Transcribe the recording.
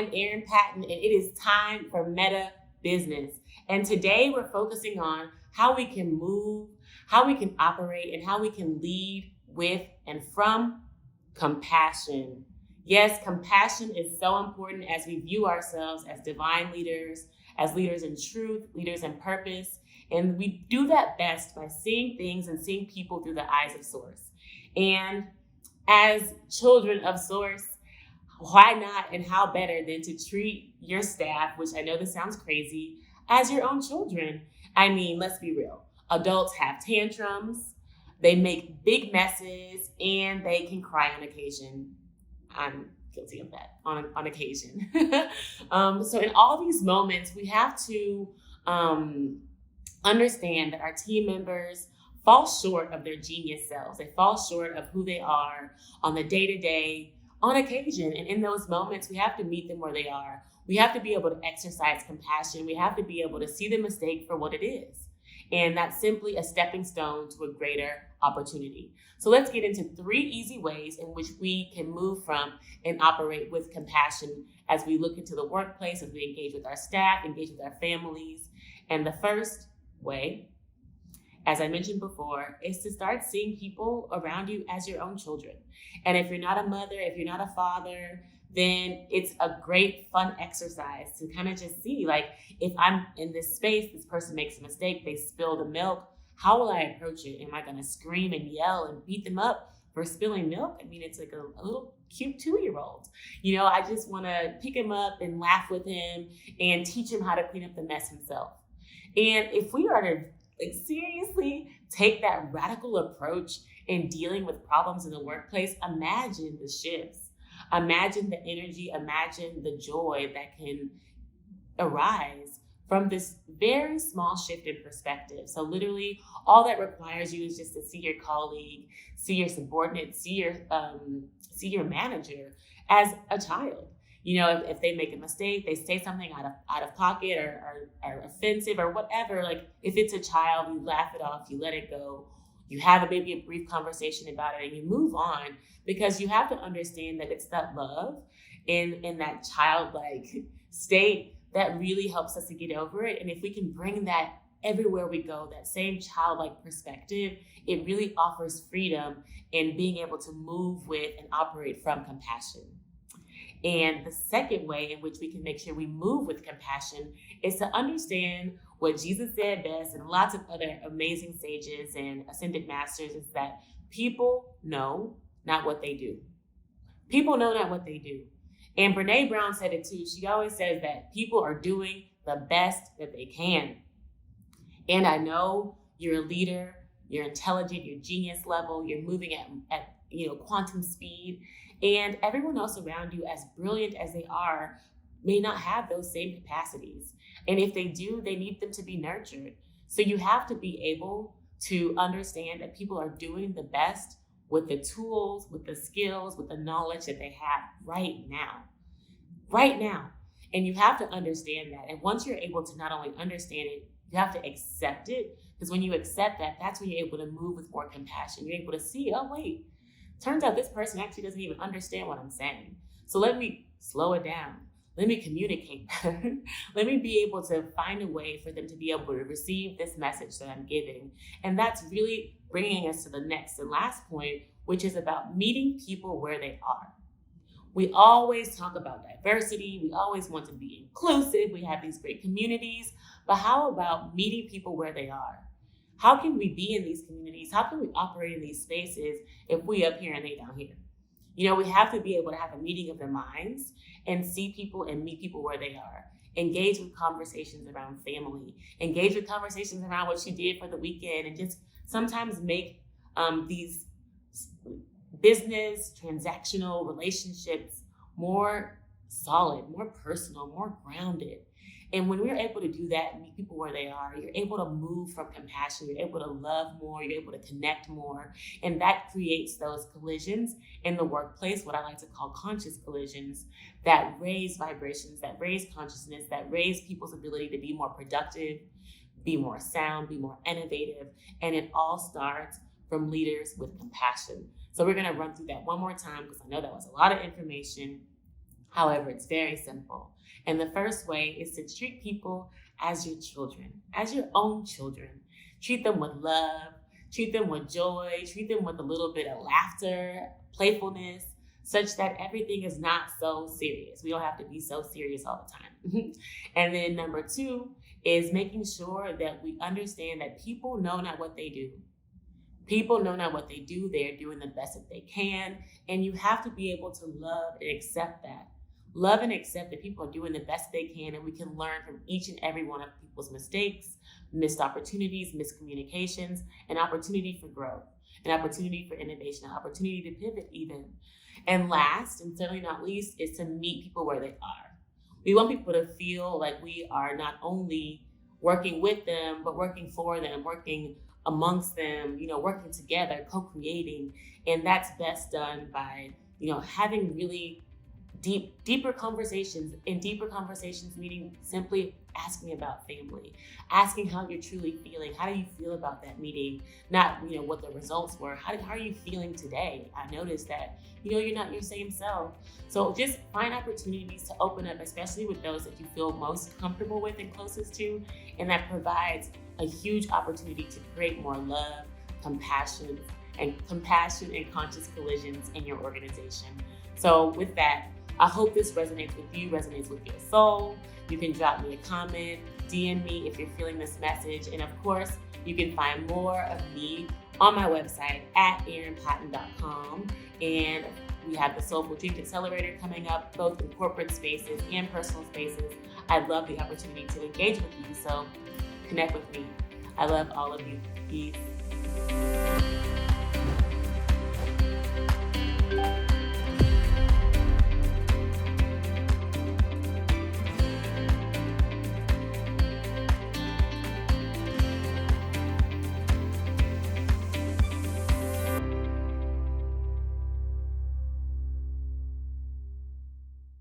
am Erin Patton, and it is time for Meta Business. And today we're focusing on how we can move, how we can operate, and how we can lead with and from compassion. Yes, compassion is so important as we view ourselves as divine leaders, as leaders in truth, leaders in purpose. And we do that best by seeing things and seeing people through the eyes of Source. And as children of Source, why not and how better than to treat your staff, which I know this sounds crazy, as your own children? I mean, let's be real. Adults have tantrums, they make big messes, and they can cry on occasion. I'm guilty of that on occasion. So in all these moments, we have to understand that our team members fall short of their genius selves. They fall short of who they are on the day-to-day, on occasion. And in those moments, we have to meet them where they are. We have to be able to exercise compassion. We have to be able to see the mistake for what it is. And that's simply a stepping stone to a greater opportunity. So let's get into 3 easy ways in which we can move from and operate with compassion as we look into the workplace, as we engage with our staff, engage with our families. And the first way, as I mentioned before, is to start seeing people around you as your own children. And if you're not a mother, if you're not a father, then it's a great fun exercise to kind of just see, like, if I'm in this space, this person makes a mistake, they spill the milk, how will I approach it? Am I going to scream and yell and beat them up for spilling milk? I mean, it's like a little cute 2-year-old. You know, I just want to pick him up and laugh with him and teach him how to clean up the mess himself. And if we are to seriously take that radical approach in dealing with problems in the workplace, imagine the shifts. Imagine the energy, imagine the joy that can arise from this very small shift in perspective. So literally, all that requires you is just to see your colleague, see your subordinate, see your manager as a child. You know, if they make a mistake, they say something out of pocket or offensive or whatever, like if it's a child, you laugh it off, you let it go, you have maybe a brief conversation about it and you move on, because you have to understand that it's that love in that childlike state that really helps us to get over it. And if we can bring that everywhere we go, that same childlike perspective, it really offers freedom in being able to move with and operate from compassion. And the second way in which we can make sure we move with compassion is to understand what Jesus said best, and lots of other amazing sages and ascended masters, is that people know not what they do. People know not what they do. And Brene Brown said it too. She always says that people are doing the best that they can. And I know you're a leader, you're intelligent, you're genius level, you're moving at quantum speed. And everyone else around you, as brilliant as they are, may not have those same capacities. And if they do, they need them to be nurtured. So you have to be able to understand that people are doing the best with the tools, with the skills, with the knowledge that they have right now. And you have to understand that. And once you're able to not only understand it, you have to accept it. Because when you accept that, that's when you're able to move with more compassion. You're able to see, oh, wait, turns out this person actually doesn't even understand what I'm saying. So let me slow it down. Let me communicate better. Let me be able to find a way for them to be able to receive this message that I'm giving. And that's really bringing us to the next and last point, which is about meeting people where they are. We always talk about diversity. We always want to be inclusive. We have these great communities. But how about meeting people where they are? How can we be in these communities? How can we operate in these spaces if we up here and they down here? You know, we have to be able to have a meeting of the minds and see people and meet people where they are. Engage with conversations around family. Engage with conversations around what you did for the weekend, and just sometimes make these business, transactional relationships more solid, more personal, more grounded. And when we're able to do that and meet people where they are, you're able to move from compassion, you're able to love more, you're able to connect more. And that creates those collisions in the workplace, what I like to call conscious collisions, that raise vibrations, that raise consciousness, that raise people's ability to be more productive, be more sound, be more innovative. And it all starts from leaders with compassion. So we're going to run through that one more time, because I know that was a lot of information. However, it's very simple. And the first way is to treat people as your children, as your own children. Treat them with love, treat them with joy, treat them with a little bit of laughter, playfulness, such that everything is not so serious. We don't have to be so serious all the time. And then number two is making sure that we understand that people know not what they do. People know not what they do. They're doing the best that they can. And you have to be able to love and accept that. Love and accept that people are doing the best they can, and we can learn from each and every one of people's mistakes, missed opportunities, miscommunications, an opportunity for growth, an opportunity for innovation, an opportunity to pivot even. And last, and certainly not least, is to meet people where they are. We want people to feel like we are not only working with them, but working for them, working amongst them, working together, co-creating. And that's best done by, having really deeper conversations. In deeper conversations, meaning simply asking about family, asking how you're truly feeling. How do you feel about that meeting? Not, what the results were. How are you feeling today? I noticed that, you're not your same self. So just find opportunities to open up, especially with those that you feel most comfortable with and closest to. And that provides a huge opportunity to create more love, compassion and conscious collisions in your organization. So with that, I hope this resonates with you, resonates with your soul. You can drop me a comment, DM me if you're feeling this message. And of course, you can find more of me on my website at erinpotton.com. And we have the Soulful Dreams Accelerator coming up, both in corporate spaces and personal spaces. I'd love the opportunity to engage with you, so connect with me. I love all of you. Peace.